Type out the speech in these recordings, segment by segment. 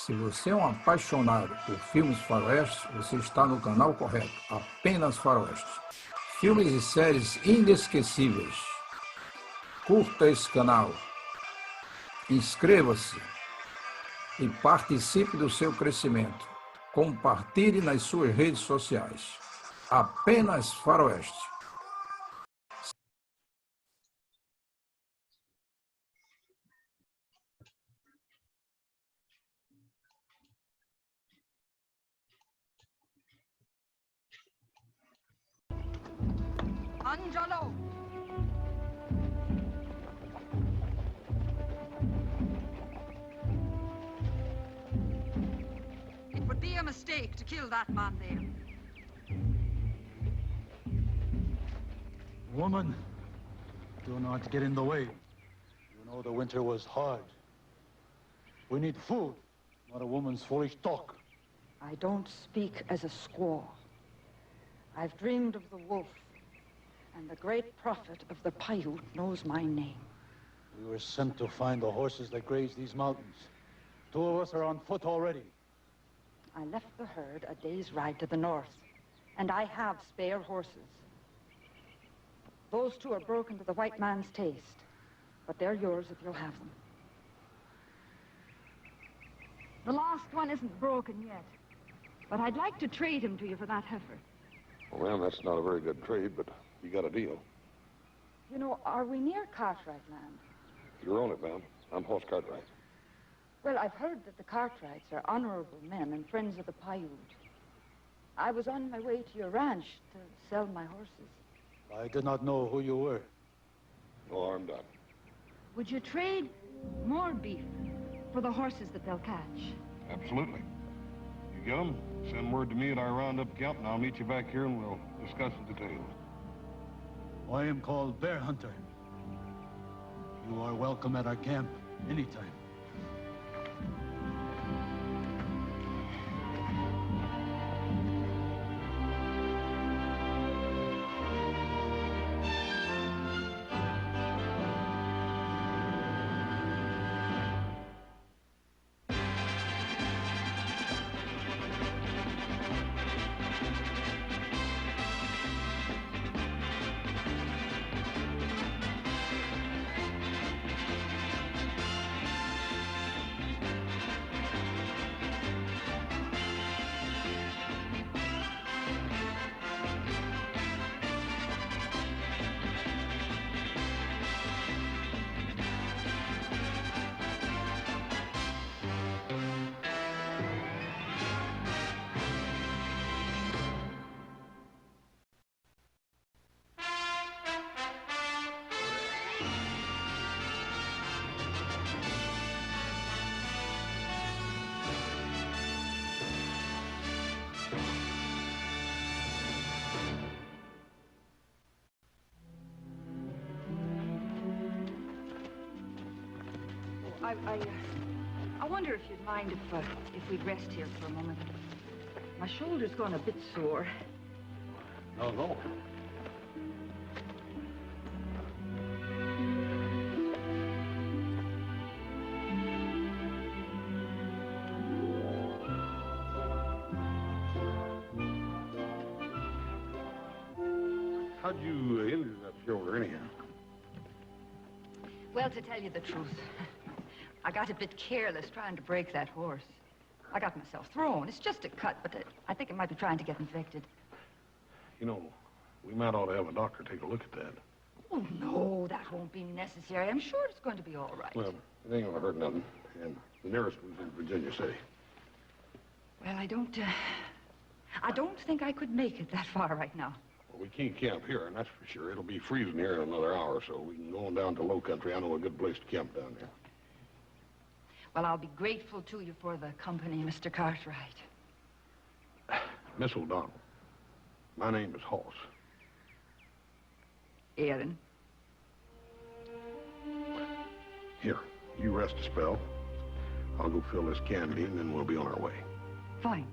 Se você é um apaixonado por filmes faroestes, você está no canal correto. Apenas faroestes. Filmes e séries inesquecíveis. Curta esse canal. Inscreva-se e participe do seu crescimento. Compartilhe nas suas redes sociais. Apenas faroeste. Angelo! It would be a mistake to kill that man there. Woman, do not get in the way. You know the winter was hard. We need food, not a woman's foolish talk. I don't speak as a squaw. I've dreamed of the wolf, and the great prophet of the Paiute knows my name. We were sent to find the horses that graze these mountains. 2 of us are on foot already. I left the herd a day's ride to the north, and I have spare horses. Those 2 are broken to the white man's taste, but they're yours if you'll have them. The last one isn't broken yet, but I'd like to trade him to you for that heifer. Well, ma'am, that's not a very good trade, but you got a deal. You know, are we near Cartwright land? You're on it, ma'am. I'm Horse Cartwright. Well, I've heard that the Cartwrights are honorable men and friends of the Paiute. I was on my way to your ranch to sell my horses. I did not know who you were. No harm done. Would you trade more beef for the horses that they'll catch? Absolutely. You get them, send word to me at our roundup camp, and I'll meet you back here and we'll discuss the details. I am called Bear Hunter. You are welcome at our camp anytime. I wonder if you'd mind if we'd rest here for a moment. My shoulder's gone a bit sore. No. How'd you injure that shoulder anyhow? Well, to tell you the truth, I got a bit careless trying to break that horse. I got myself thrown. It's just a cut, but I think it might be trying to get infected. You know, we might ought to have a doctor take a look at that. Oh, no, that won't be necessary. I'm sure it's going to be all right. Well, it ain't gonna hurt nothing. And the nearest was in Virginia City. Well, I don't think I could make it that far right now. Well, we can't camp here, and that's for sure. It'll be freezing here in another hour or so. We can go on down to low country. I know a good place to camp down there. Well, I'll be grateful to you for the company, Mr. Cartwright. Miss O'Donnell, my name is Hoss. Erin. Here, you rest a spell. I'll go fill this candy, and then we'll be on our way. Fine.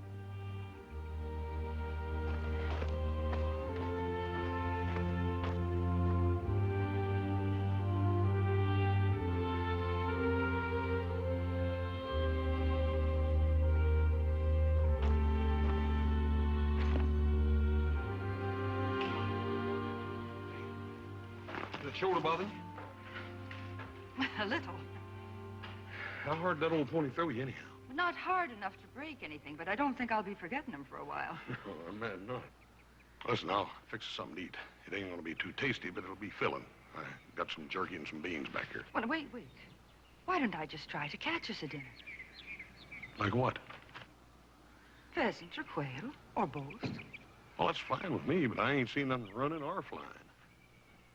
that shoulder bother you? A little. How hard did that old pony throw you, anyhow? Well, not hard enough to break anything, but I don't think I'll be forgetting them for a while. Oh, I imagine not. Listen, I'll fix us something to eat. It ain't gonna be too tasty, but it'll be filling. I got some jerky and some beans back here. Well, wait. Why don't I just try to catch us a dinner? Like what? Pheasant or quail, or both. Well, that's fine with me, but I ain't seen nothing running or flying.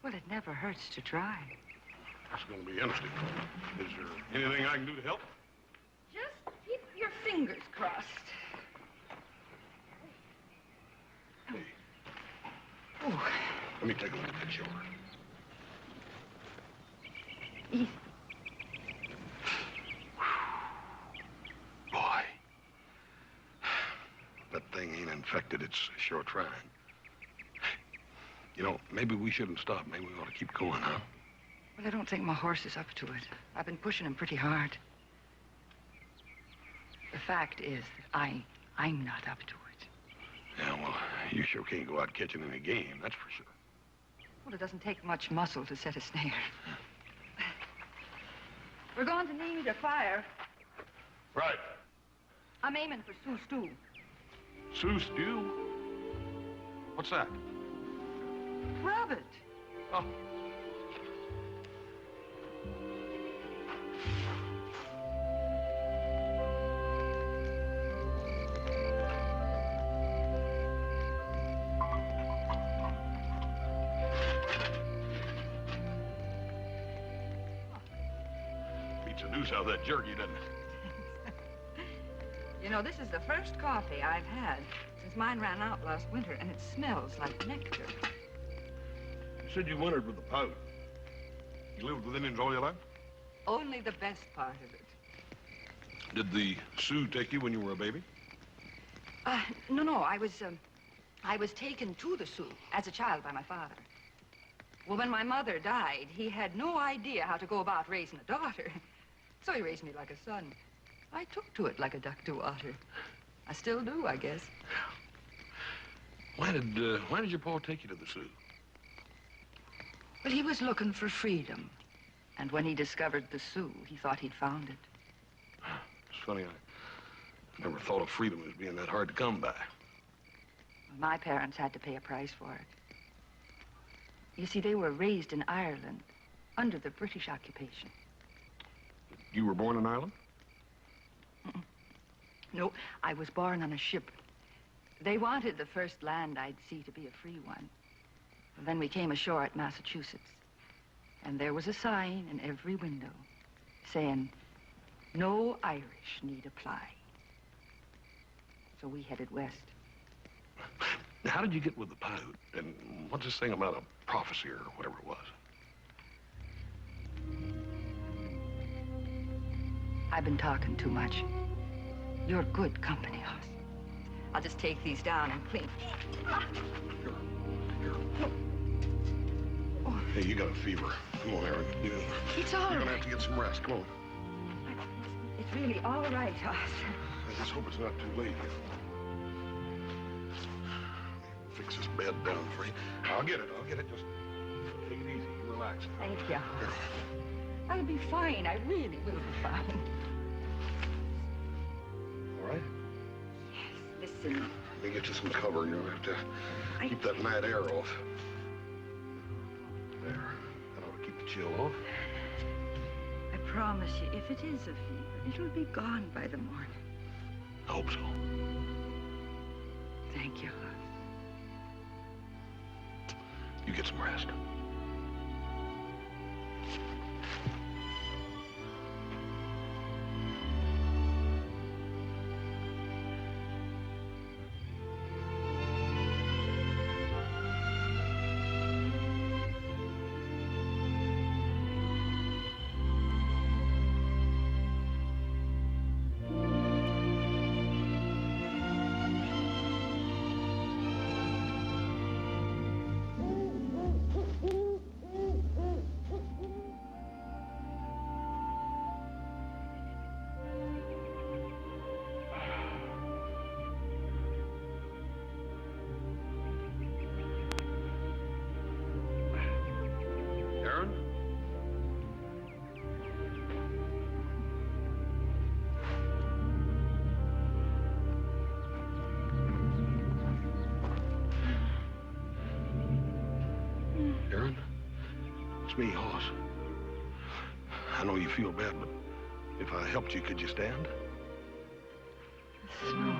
Well, it never hurts to try. That's gonna be interesting. Is there anything I can do to help? Just keep your fingers crossed. Hey, Oh, let me take a look at that shoulder. easy. Boy. That thing ain't infected. It's sure trying. You know, maybe we shouldn't stop. Maybe we ought to keep going, huh? Well, I don't think my horse is up to it. I've been pushing him pretty hard. The fact is that I'm not up to it. Yeah, well, you sure can't go out catching any game, that's for sure. Well, it doesn't take much muscle to set a snare. We're going to need a fire. Right. I'm aiming for Sioux stew. Sioux stew? What's that? Rabbit. Oh. Beats the deuce out of that jerky, doesn't it? You know, this is the first coffee I've had since mine ran out last winter, and it smells like nectar. You said you wintered with the powder. You lived with Indians all your life? Only the best part of it. Did the Sioux take you when you were a baby? No, I was taken to the Sioux as a child by my father. Well, when my mother died, he had no idea how to go about raising a daughter. So he raised me like a son. I took to it like a duck to water. I still do, I guess. Why did your pa take you to the Sioux? But he was looking for freedom. And when he discovered the Sioux, he thought he'd found it. It's funny, I never thought of freedom as being that hard to come by. My parents had to pay a price for it. You see, they were raised in Ireland under the British occupation. You were born in Ireland? No, I was born on a ship. They wanted the first land I'd see to be a free one. And then we came ashore at Massachusetts. And there was a sign in every window saying, "No Irish need apply." So we headed west. Now, how did you get with the Paiute? And what's this thing about a prophecy or whatever it was? I've been talking too much. You're good company, Hoss. I'll just take these down and clean. Here. Hey, you got a fever. Come on, Erin. It's all You're right. gonna have to get some rest. Come on. It's really all right, Hoss. I just hope it's not too late. Fix this bed down for you. I'll get it. Just take it easy. Relax. Thank you. I'll be fine. I really will be fine. All right? Yes, listen. Let me get you some cover. You'll have to keep that mad air off. There. That ought to keep the chill off. I promise you, if it is a fever, it'll be gone by the morning. I hope so. Thank you, Hoss. You get some rest. It's me, Hoss. I know you feel bad, but if I helped you, could you stand? The snow.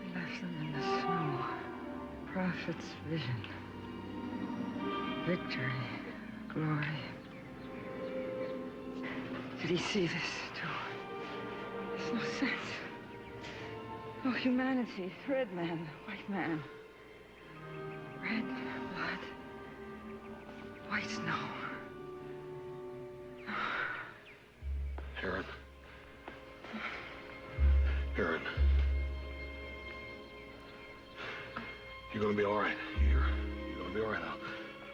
We left them in the snow. Prophet's vision. Victory. Glory. Did he see this, too? There's no sense. No humanity. Red man, white man. Red blood. White snow. Erin. Erin. You're gonna be all right. You're gonna be all right.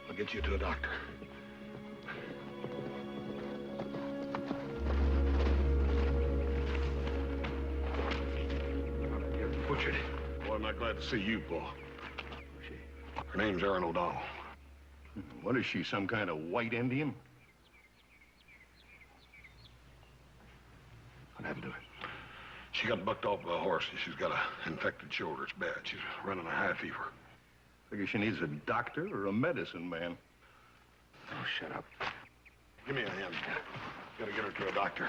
I'll get you to a doctor. You're butchered. Well, I'm not glad to see you, Paul. Her name's Erin O'Donnell. What is she, some kind of white Indian? What happened to her? She got bucked off by a horse, and she's got an infected shoulder. It's bad. She's running a high fever. Figure she needs a doctor or a medicine man. Oh, shut up. Give me a hand. Gotta get her to a doctor.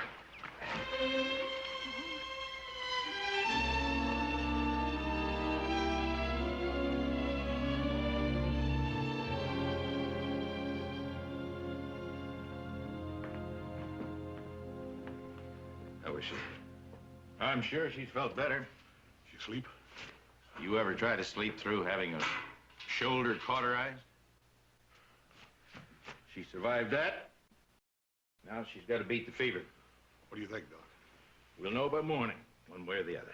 How is she? I'm sure she's felt better. She asleep? You ever try to sleep through having a shoulder cauterized? She survived that. Now she's got to beat the fever. What do you think, Doc? We'll know by morning, one way or the other.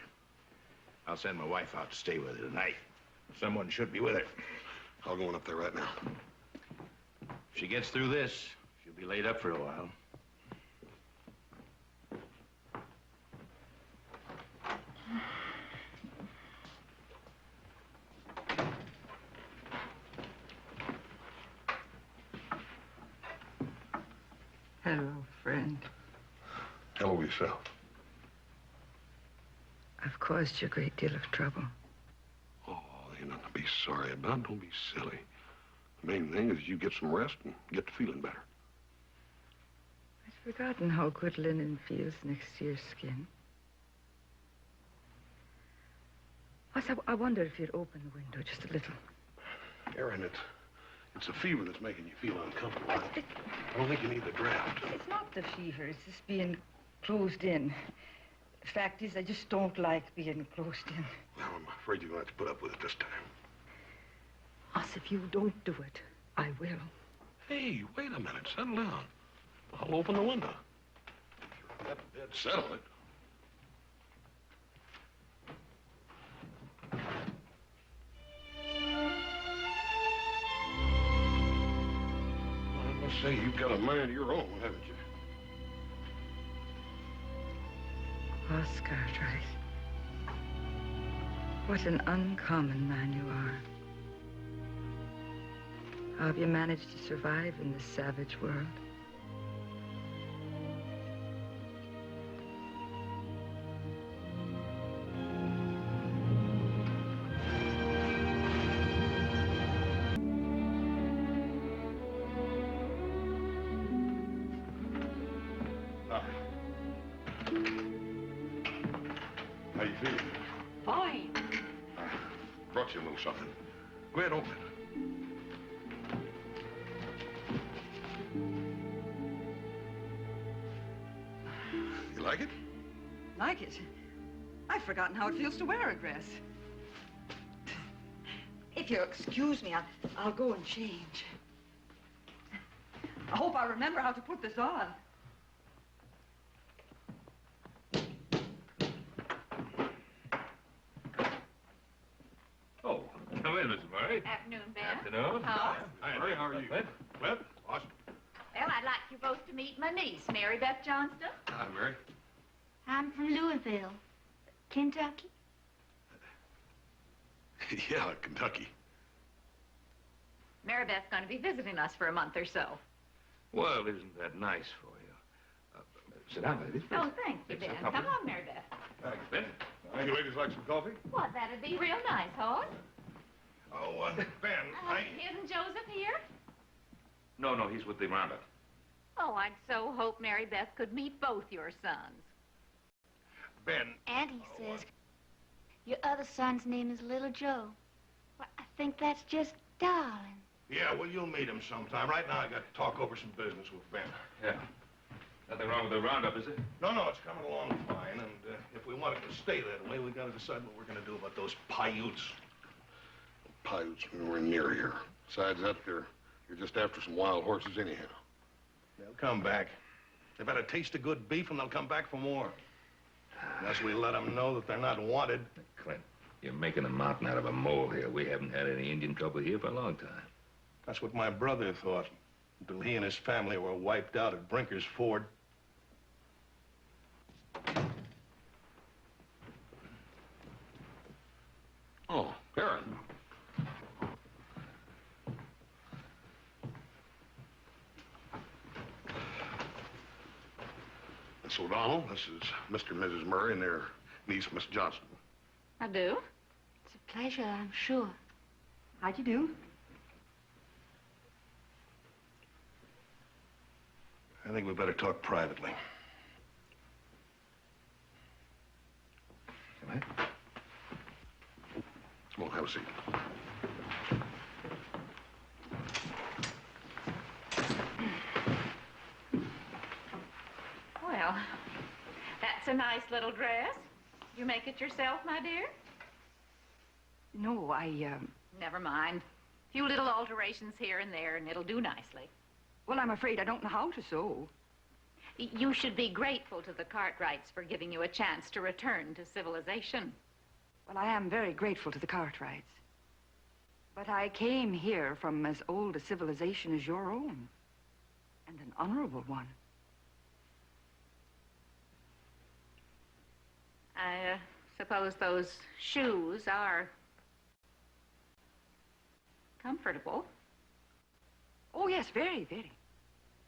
I'll send my wife out to stay with her tonight. Someone should be with her. I'll go on up there right now. If she gets through this, she'll be laid up for a while. Hello, friend. Hello yourself. I've caused you a great deal of trouble. Oh, ain't nothing to be sorry about. Don't be silly. The main thing is you get some rest and get to feeling better. I'd forgotten how good linen feels next to your skin. I wonder if you'd open the window just a little. Erin, it's a fever that's making you feel uncomfortable. I don't think you need the draft. It's not the fever. It's just being closed in. The fact is, I just don't like being closed in. Well, I'm afraid you're going to have to put up with it this time. Us, if you don't do it, I will. Hey, wait a minute. Settle down. I'll open the window. If you're that dead, settle it. I must say, you've got a mind of your own, haven't you? Oscar, Cartwright. What an uncommon man you are. How have you managed to survive in this savage world? How you feeling? Fine. I brought you a little something. Go ahead, open it. You like it? Like it? I've forgotten how it feels to wear a dress. If you'll excuse me, I'll go and change. I hope I remember how to put this on. Oh, come in, Mrs. Murray. Afternoon, Ben. Afternoon. How? Hi, Murray, how are you? Well, awesome. Well, I'd like you both to meet my niece, Mary Beth Johnston. Hi, Mary. I'm from Louisville, Kentucky. Yeah, Kentucky. Mary Beth's going to be visiting us for a month or so. Well, isn't that nice for you? Sit down, ladies. Oh, thank you, Ben. Come Come on, Mary Beth. Thanks, Ben. You ladies like some coffee? What, that'd be real nice, Hoss. Oh, Ben, Isn't Joseph here? No, he's with the roundup. Oh, I'd so hope Mary Beth could meet both your sons. Ben. Auntie says your other son's name is Little Joe. Well, I think that's just darling. Yeah, well, you'll meet him sometime. Right now, I got to talk over some business with Ben. Yeah. Nothing wrong with the roundup, is it? No, it's coming along fine, and if we want it to stay that way, we got to decide what we're going to do about those Paiutes. Paiutes nowhere near here. Besides that, you're just after some wild horses anyhow. They'll come back. They've had a taste of good beef, and they'll come back for more. Unless we let them know that they're not wanted. Clint, you're making a mountain out of a molehill. We haven't had any Indian trouble here for a long time. That's what my brother thought, until he and his family were wiped out at Brinker's Ford. Oh, Erin. Miss O'Donnell, this is Mr. and Mrs. Murray and their niece, Miss Johnson. I do? It's a pleasure, I'm sure. How'd you do? I think we better talk privately. Come on. Come on, have a seat. Well, that's a nice little dress. You make it yourself, my dear? No, Never mind. A few little alterations here and there, and it'll do nicely. well, I'm afraid I don't know how to sew. You should be grateful to the Cartwrights for giving you a chance to return to civilization. Well, I am very grateful to the Cartwrights. But I came here from as old a civilization as your own, and an honorable one. I suppose those shoes are comfortable. Oh, yes, very, very.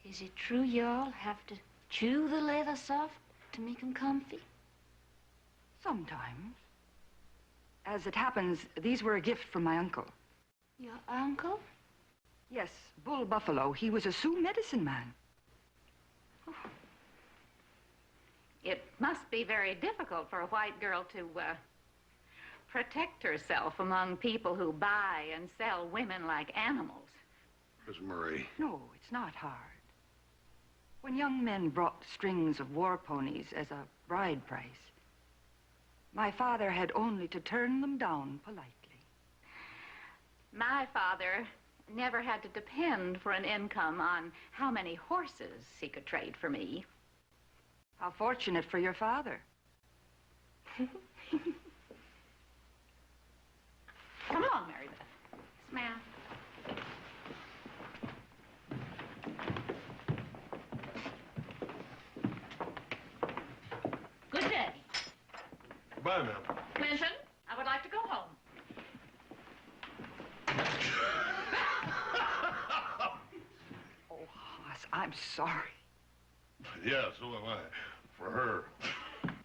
Is it true y'all have to chew the leather soft to make 'em comfy? Sometimes. As it happens, these were a gift from my uncle. Your uncle? Yes, Bull Buffalo. He was a Sioux medicine man. It must be very difficult for a white girl to protect herself among people who buy and sell women like animals. Miss Murray. No, it's not hard. When young men brought strings of war ponies as a bride price, my father had only to turn them down politely. My father never had to depend for an income on how many horses he could trade for me. How fortunate for your father. Come on, Mary Beth. Yes, ma'am. Good day. Goodbye, ma'am. Clinton, I would like to go home. Oh, Hoss, I'm sorry. Yeah, so am I. For her.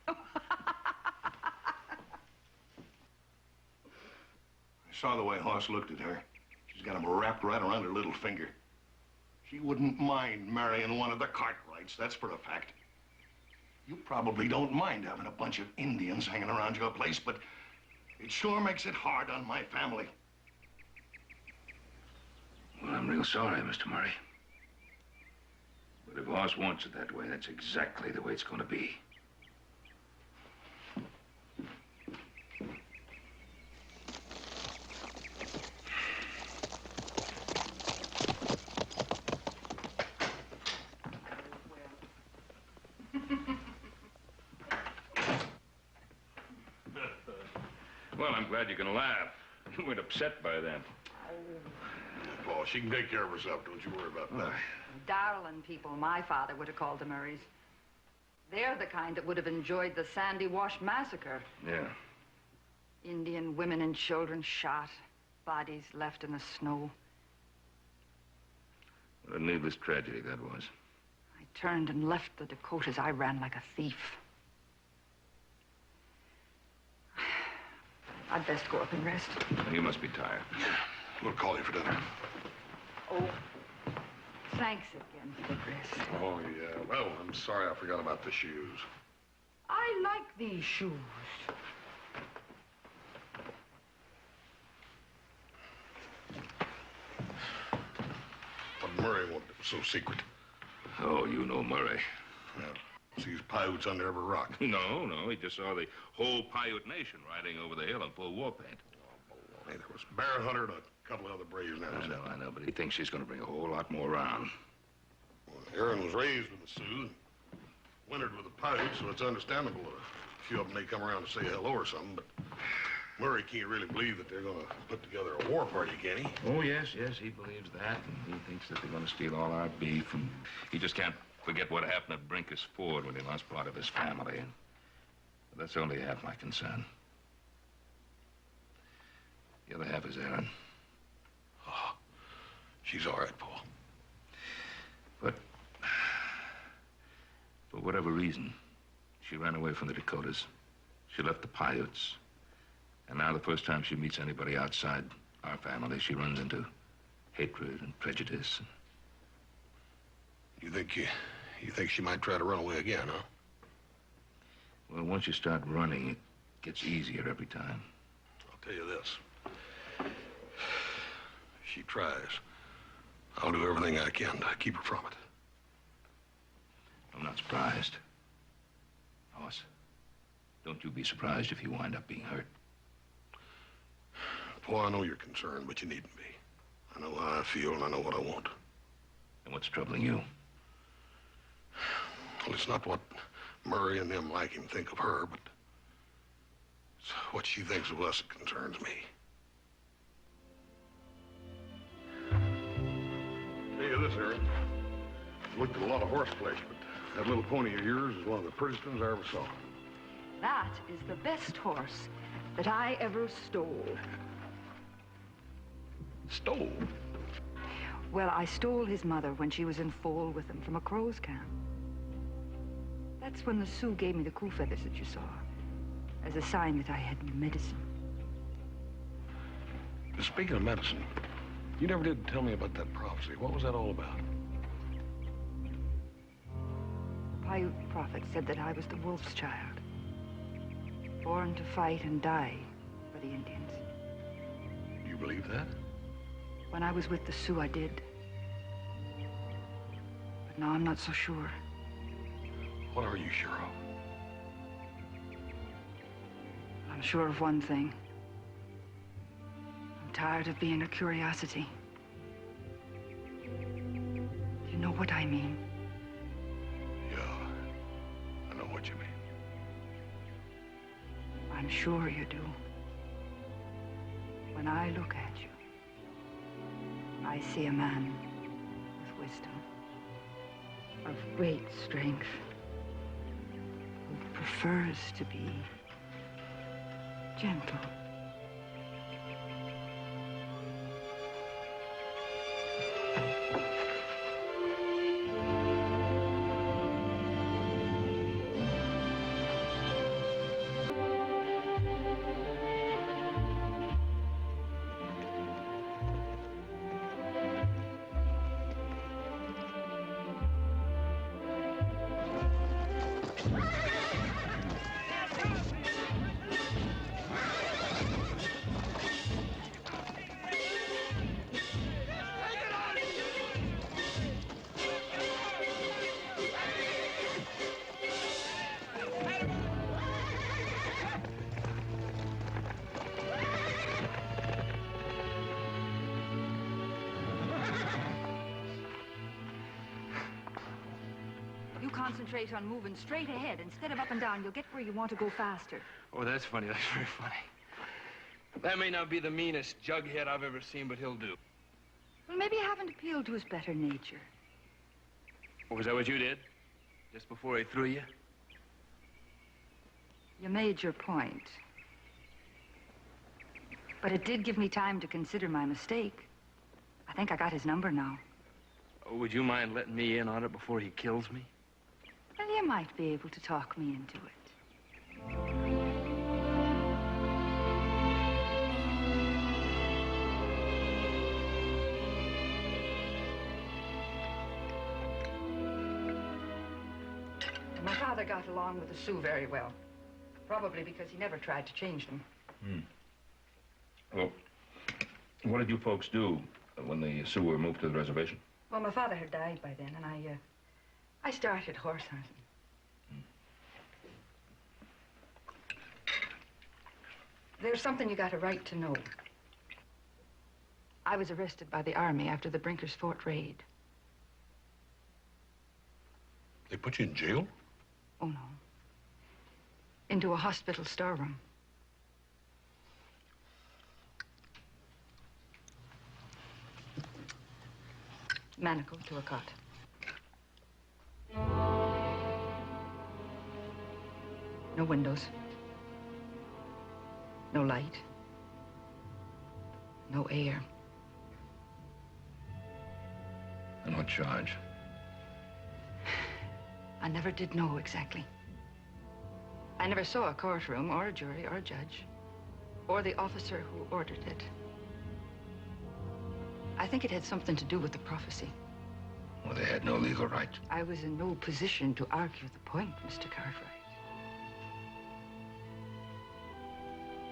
I saw the way Hoss looked at her. She's got him wrapped right around her little finger. She wouldn't mind marrying one of the Cartwrights, that's for a fact. You probably don't mind having a bunch of Indians hanging around your place, but it sure makes it hard on my family. Well, I'm real sorry, Mr. Murray. But if Hoss wants it that way, that's exactly the way it's going to be. Well, I'm glad you can laugh. You weren't upset by that. Paul, she can take care of herself. Don't you worry about that. Darling people, my father would have called the Murrays. They're the kind that would have enjoyed the Sandy Wash Massacre. Yeah. Indian women and children shot, bodies left in the snow. What a needless tragedy that was. I turned and left the Dakotas. I ran like a thief. I'd best go up and rest. You must be tired. We'll call you for dinner. Oh, Thanks again for the dress. Oh, yeah. Well, I'm sorry I forgot about the shoes. I like these shoes. What Murray wanted was so secret. Oh, you know Murray. Yeah. Sees Paiutes under every rock. No, he just saw the whole Paiute nation riding over the hill in full war paint. Hey, there was Bear Hunter and a couple of other braves now. I know, but he thinks she's going to bring a whole lot more around. Well, Erin was raised with the Sioux, wintered with the Paiutes, so it's understandable that a few of them may come around to say hello or something, but Murray can't really believe that they're going to put together a war party, can he? Oh, yes, he believes that, and he thinks that they're going to steal all our beef, and he just can't forget what happened at Brinkus Ford when he lost part of his family. And that's only half my concern. The other half is Erin. Oh, she's all right, Paul. But for whatever reason, she ran away from the Dakotas. She left the Paiutes. And now the first time she meets anybody outside our family, she runs into hatred and prejudice. You think she might try to run away again, huh? Well, once you start running, it gets easier every time. I'll tell you this. If she tries, I'll do everything I can to keep her from it. I'm not surprised. Hoss, don't you be surprised if you wind up being hurt. Paul, I know you're concerned, but you needn't be. I know how I feel, and I know what I want. And what's troubling you? Well, it's not what Murray and them like him think of her, but it's what she thinks of us that concerns me. Tell you this, Erin. I've looked at a lot of horse flesh, but that little pony of yours is one of the prettiest ones I ever saw. That is the best horse that I ever stole. Stole? Well, I stole his mother when she was in foal with him from a crow's camp. That's when the Sioux gave me the cool feathers that you saw, as a sign that I had medicine. Speaking of medicine, you never did tell me about that prophecy. What was that all about? The Paiute prophet said that I was the wolf's child, born to fight and die for the Indians. You believe that? When I was with the Sioux, I did. But now I'm not so sure. What are you sure of? I'm sure of one thing. I'm tired of being a curiosity. You know what I mean? Yeah, I know what you mean. I'm sure you do. When I look at you, I see a man with wisdom, of great strength, who prefers to be gentle. Concentrate on moving straight ahead instead of up and down. You'll get where you want to go faster. Oh, that's funny. That's very funny. That may not be the meanest jughead I've ever seen, but he'll do. Well, maybe you haven't appealed to his better nature. Oh, was that what you did? Just before he threw you? You made your point. But it did give me time to consider my mistake. I think I got his number now. Oh, would you mind letting me in on it before he kills me? Well, you might be able to talk me into it. along with the Sioux very well. Probably because he never tried to change them. Well, what did you folks do when the Sioux were moved to the reservation? Well, my father had died by then, and I started horse hunting. There's something you got a right to know. I was arrested by the Army after the Brinkers Fort raid. They put you in jail? Oh, no. Into a hospital storeroom. Manacle to a cot. No windows. No light. No air. And what charge? I never did know exactly. I never saw a courtroom or a jury or a judge or the officer who ordered it. I think it had something to do with the prophecy. Well, they had no legal right. I was in no position to argue the point, Mr. Cartwright.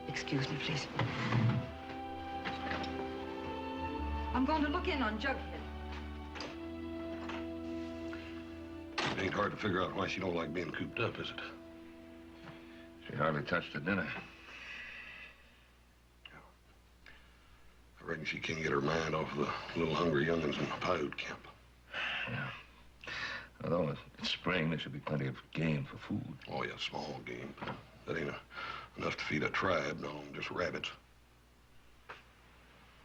Excuse me, please. I'm going to look in on Jughead. It ain't hard to figure out why she don't like being cooped up, is it? She hardly touched the dinner. I reckon she can't get her mind off of the little hungry young'uns in the Paiute camp. Yeah. Although it's spring, there should be plenty of game for food. Oh, yeah, small game. That ain't enough to feed a tribe, no, just rabbits.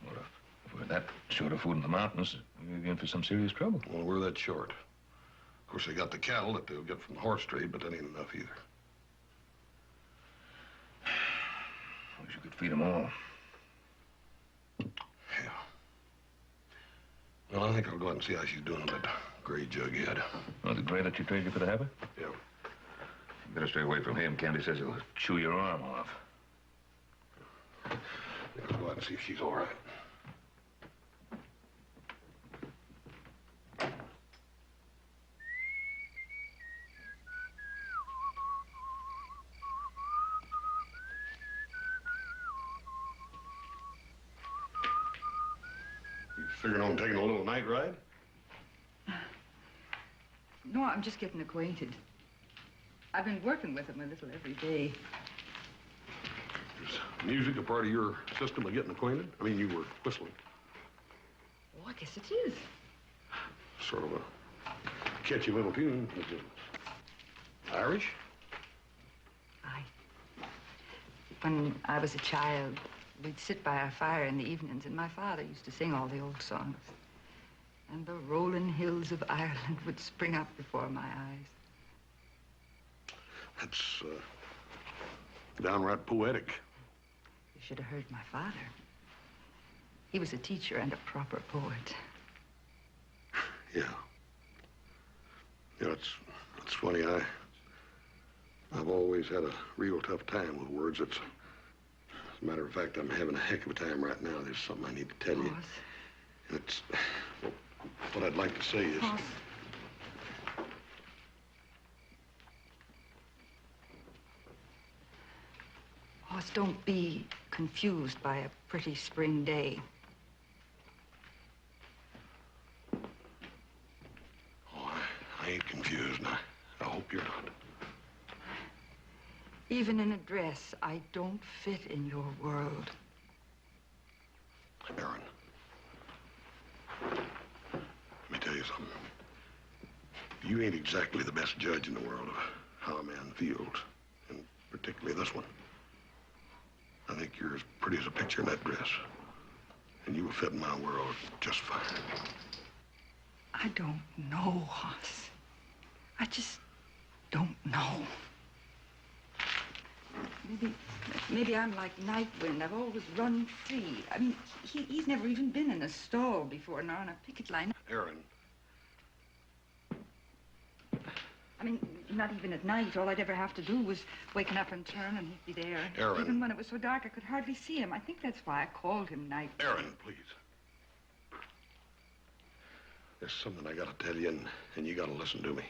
Well, if we're that short of food in the mountains, we're in for some serious trouble. Well, we're that short. Of course, they got the cattle that they'll get from the horse trade, but that ain't enough either. Wish you could feed them all. Yeah. Well, I think I'll go out and see how she's doing on that gray Jughead. Oh, the gray that you traded you for the heifer? Yeah. You better stay away from him. Candy says he'll chew your arm off. I'll go out and see if she's all right. You figuring on taking a little night ride? No, I'm just getting acquainted. I've been working with him a little every day. Is music a part of your system of getting acquainted? I mean, you were whistling. Oh, I guess it is. Sort of a catchy little tune. Is it Irish? Aye. When I was a child, we'd sit by our fire in the evenings, and my father used to sing all the old songs. And the rolling hills of Ireland would spring up before my eyes. That's downright poetic. You should have heard my father. He was a teacher and a proper poet. Yeah. Yeah, it's funny. I've always had a real tough time with words. As a matter of fact, I'm having a heck of a time right now. There's something I need to tell you. And it's, well, what I'd like to say is... Hoss, don't be confused by a pretty spring day. Oh, I ain't confused, and I hope you're not. Even in a dress, I don't fit in your world. Erin, let me tell you something. You ain't exactly the best judge in the world of how a man feels, and particularly this one. I think you're as pretty as a picture in that dress. And you will fit in my world just fine. I don't know, Hoss. I just don't know. Maybe I'm like Nightwind. I've always run free. I mean, he's never even been in a stall before, nor on a picket line. Erin. I mean, not even at night. All I'd ever have to do was waking up and turn, and he'd be there. Erin. Even when it was so dark, I could hardly see him. I think that's why I called him Night. Erin, please. There's something I gotta tell you, and you gotta listen to me.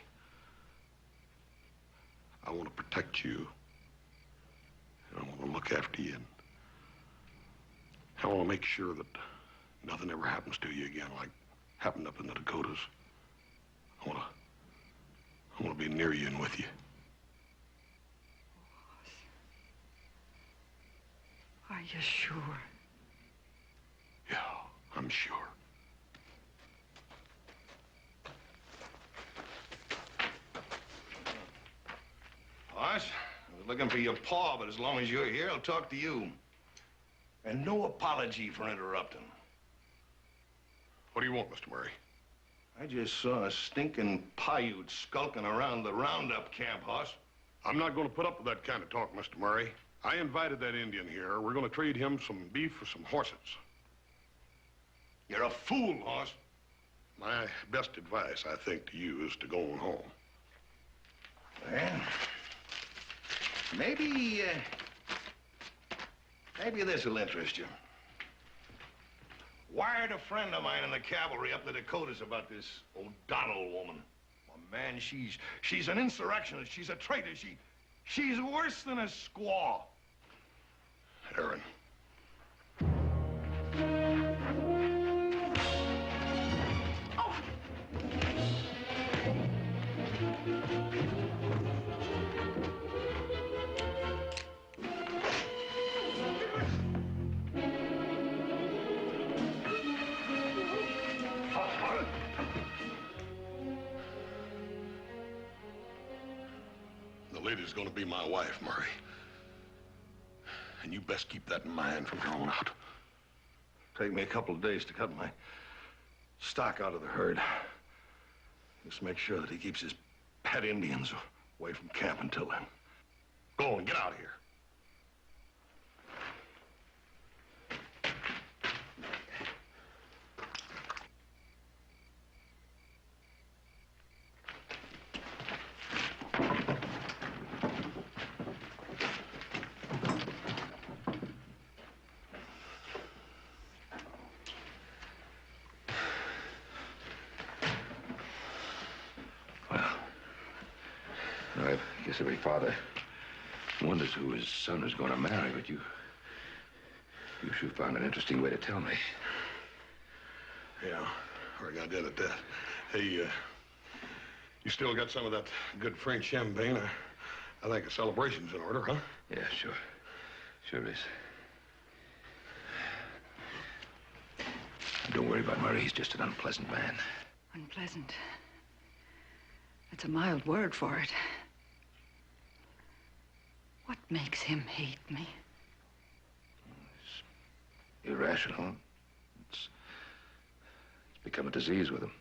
I want to protect you. And I want to look after you. And I want to make sure that nothing ever happens to you again like happened up in the Dakotas. I want to be near you and with you. Are you sure? Yeah, I'm sure. Boss, I was looking for your paw, but as long as you're here, I'll talk to you. And no apology for interrupting. What do you want, Mr. Murray? I just saw a stinking Paiute skulking around the roundup camp, Hoss. I'm not going to put up with that kind of talk, Mr. Murray. I invited that Indian here. We're going to trade him some beef for some horses. You're a fool, Hoss. My best advice, I think, to you is to go on home. Well, maybe this will interest you. Wired a friend of mine in the cavalry up the Dakotas about this O'Donnell woman. Well, man, she's an insurrectionist. She's a traitor. She's worse than a squaw. Erin. The lady's gonna be my wife, Murray. And you best keep that in mind from here on out. Take me a couple of days to cut my stock out of the herd. Just make sure that he keeps his pet Indians away from camp until then. Go on, get out of here. I guess every father wonders who his son is going to marry, but you sure found an interesting way to tell me. Yeah, I reckon I did at that. Hey, you still got some of that good French champagne? I think a celebration's in order, huh? Yeah, sure. Sure is. Don't worry about Murray. He's just an unpleasant man. Unpleasant. That's a mild word for it. What makes him hate me? It's irrational. It's become a disease with him.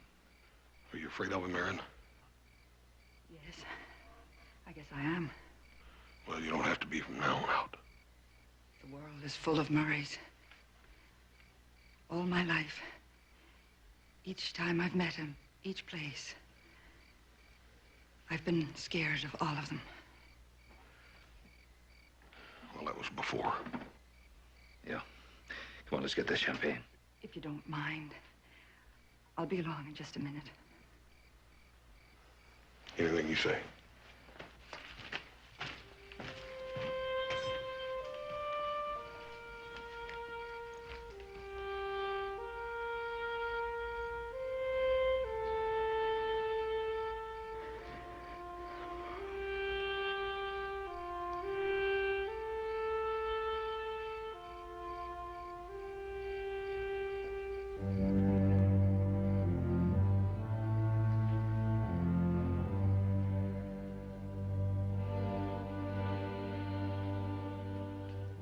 Are you afraid of him, Erin? Yes, I guess I am. Well, you don't have to be from now on out. The world is full of Murrays. All my life. Each time I've met him, each place, I've been scared of all of them. Well, that was before. Yeah. Come on, let's get this champagne. If you don't mind, I'll be along in just a minute. Anything you say.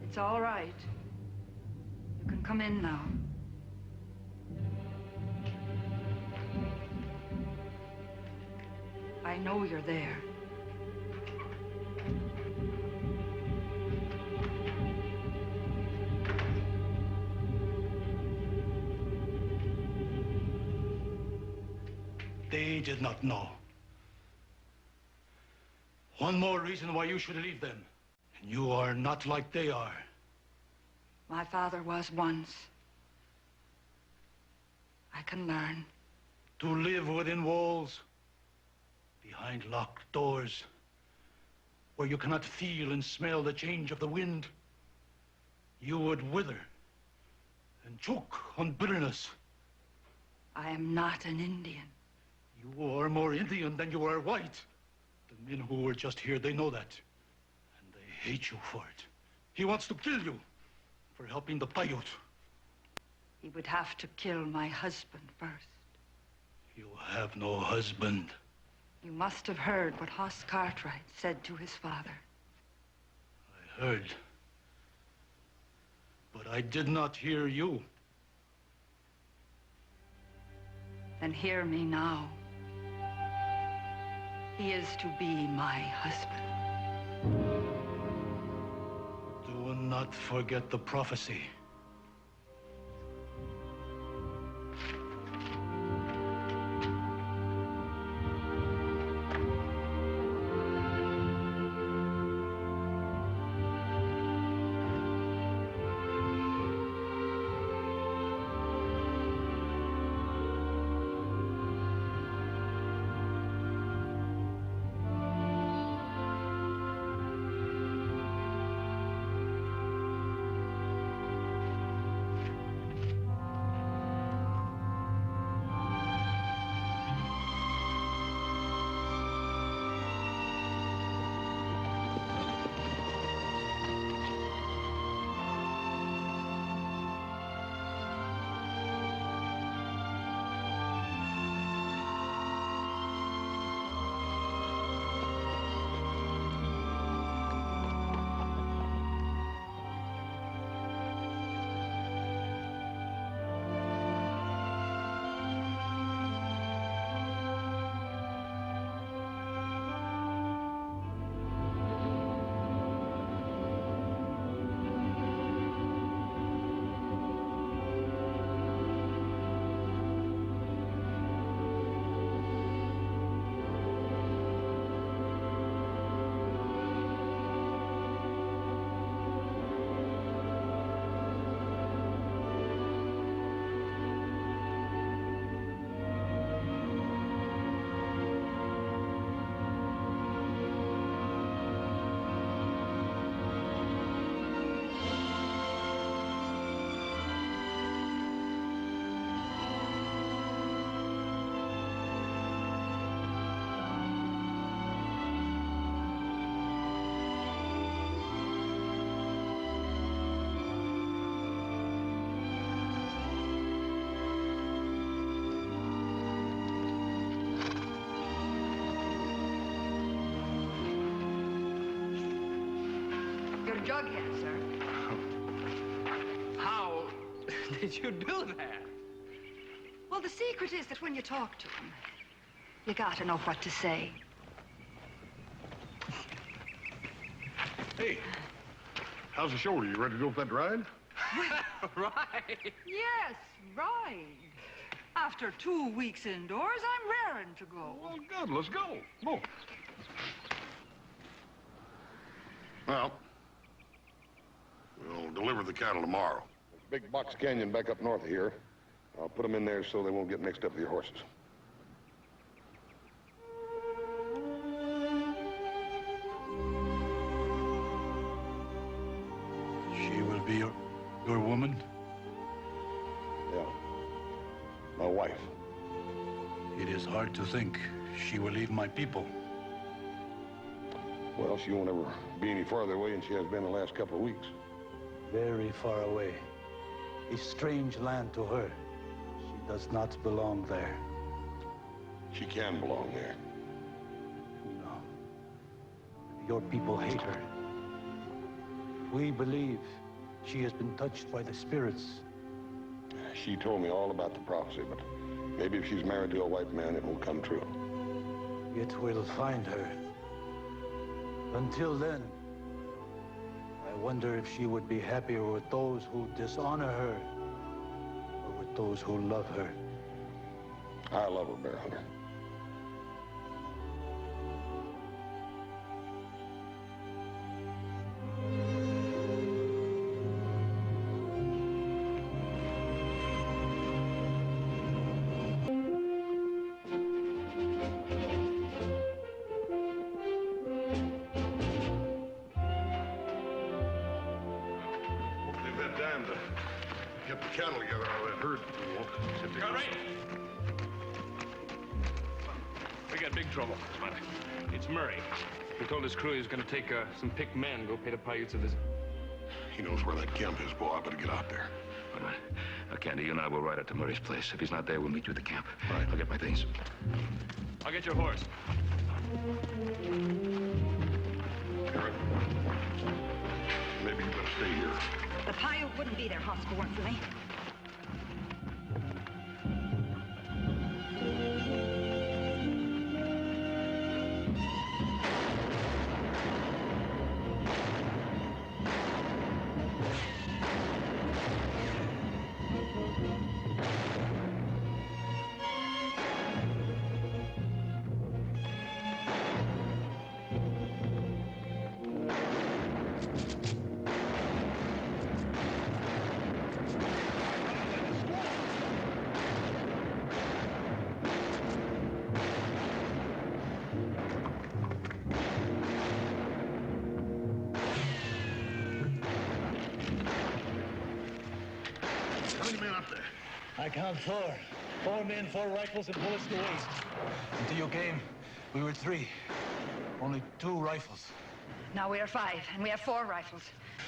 It's all right. You can come in now. I know you're there. They did not know. One more reason why you should leave them. And you are not like they are. My father was once. I can learn. To live within walls, behind locked doors, where you cannot feel and smell the change of the wind, you would wither and choke on bitterness. I am not an Indian. You are more Indian than you are white. The men who were just here, they know that. And they hate you for it. He wants to kill you for helping the Paiute. He would have to kill my husband first. You have no husband. You must have heard what Hoss Cartwright said to his father. I heard. But I did not hear you. Then hear me now. He is to be my husband. Do not forget the prophecy. Jughead, sir. How did you do that? Well, the secret is that when you talk to him, you gotta know what to say. Hey, how's the shoulder? You ready to go for that ride? Right. Yes, right. After 2 weeks indoors, I'm raring to go. Well, good. Let's go. Come on. Well, we'll deliver the cattle tomorrow. There's a big box canyon back up north of here. I'll put them in there so they won't get mixed up with your horses. She will be your woman? Yeah. My wife. It is hard to think she will leave my people. Well, she won't ever be any farther away than she has been the last couple of weeks. Very far away. A strange land to her. She does not belong there. She can belong there. No. Your people hate her. We believe she has been touched by the spirits. She told me all about the prophecy, but maybe if she's married to a white man, it won't come true. It will find her. Until then, I wonder if she would be happier with those who dishonor her or with those who love her. I love her, Bear Hunter. time to get the cattle together out of that herd. All right. We got big trouble. It's Murray. He told his crew he was going to take some picked men, go pay the Paiutes a visit. He knows where that camp is, Bo. I better get out there. All right. Candy, you and I will ride out to Murray's place. If he's not there, we'll meet you at the camp. Right. I'll get my things. I'll get your horse. Aaron, maybe you better stay here. The Paiute wouldn't be there, Hoss, if it weren't for me. I count 4. 4 men, 4 rifles, and bullets to waste. Until you came, we were 3. Only 2 rifles. Now we are 5, and we have 4 rifles.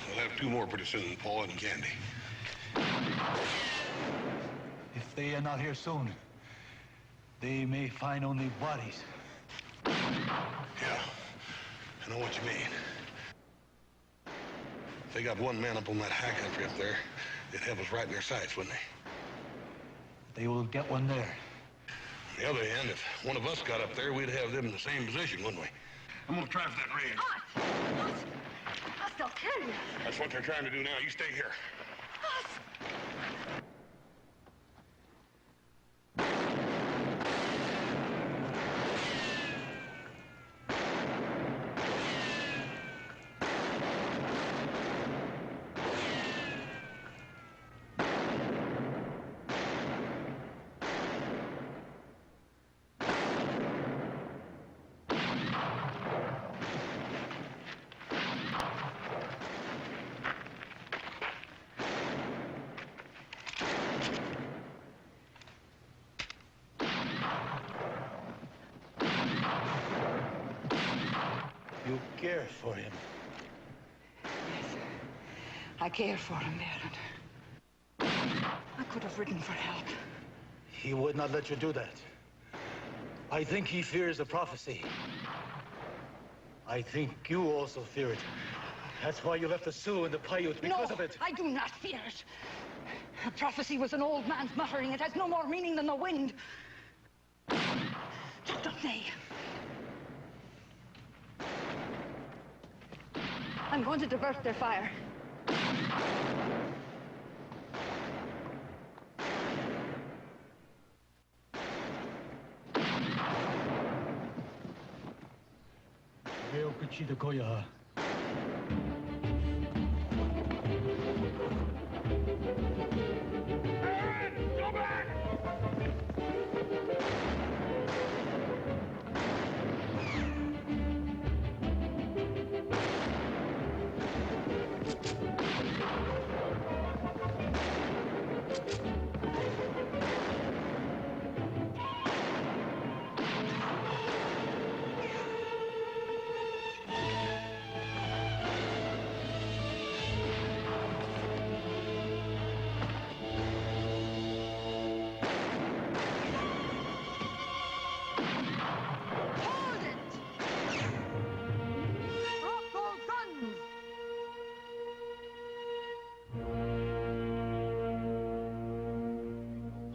We'll have 2 more pretty soon, Paul and Candy. If they are not here soon, they may find only bodies. Yeah, I know what you mean. If they got 1 man up on that high country up there, they'd have us right in their sights, wouldn't they? They will get one there. On the other hand, if one of us got up there, we'd have them in the same position, wouldn't we? I'm gonna try for that ridge. Hoss, they'll kill you. That's what they're trying to do now. You stay here. You care for him. Yes, I care for him, Baron. I could have ridden for help. He would not let you do that. I think he fears the prophecy. I think you also fear it. That's why you left the Sioux and the Paiute, because of it. I do not fear it. The prophecy was an old man's muttering. It has no more meaning than the wind. Don't they? I'm going to divert their fire. Veo cuchillo koya. Go back!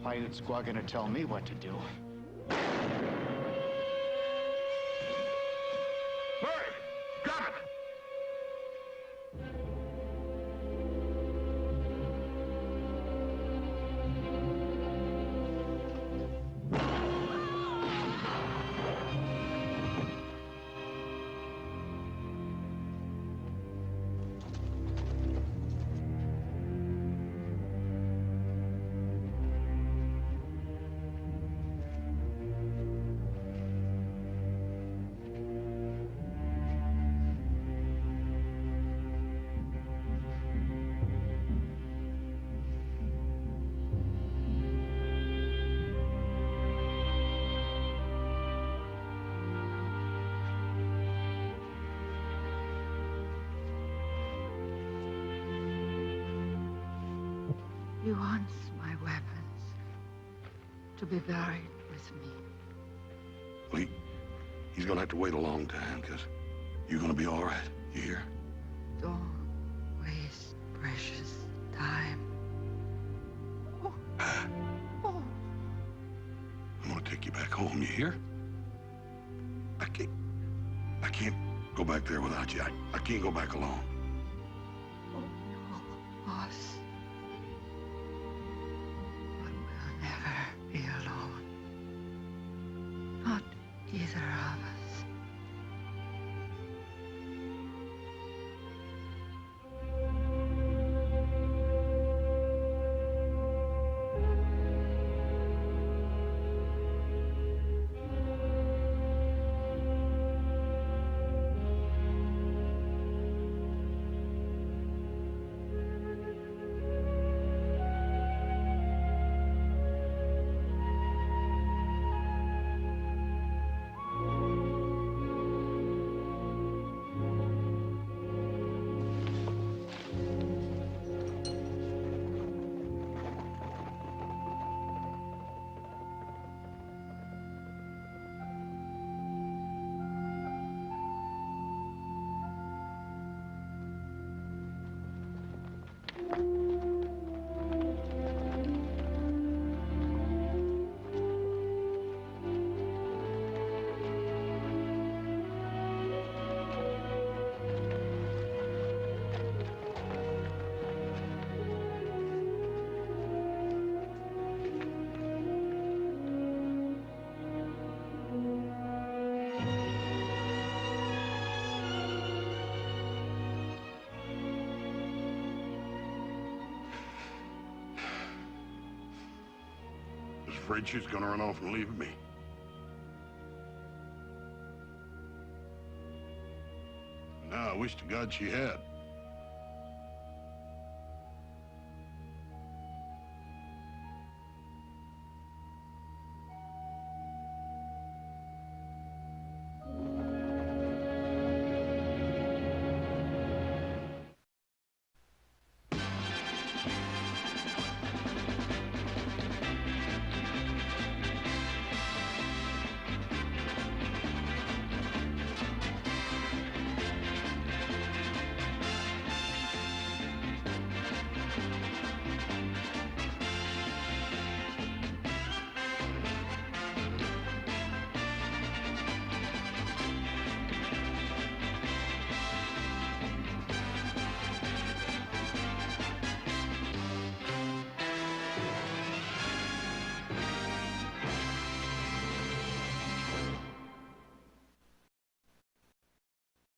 Pirate squad gonna tell me what to do. Murray! Got it! He wants my weapons to be buried with me. Well, he's gonna have to wait a long time, because you're gonna be all right. You hear? Don't waste precious time. I'm gonna take you back home, you hear? I can't go back there without you. I can't go back alone. Oh, no, boss. But we'll never be alone. Not either of us. Afraid she's gonna run off and leave me. Now, I wish to God she had.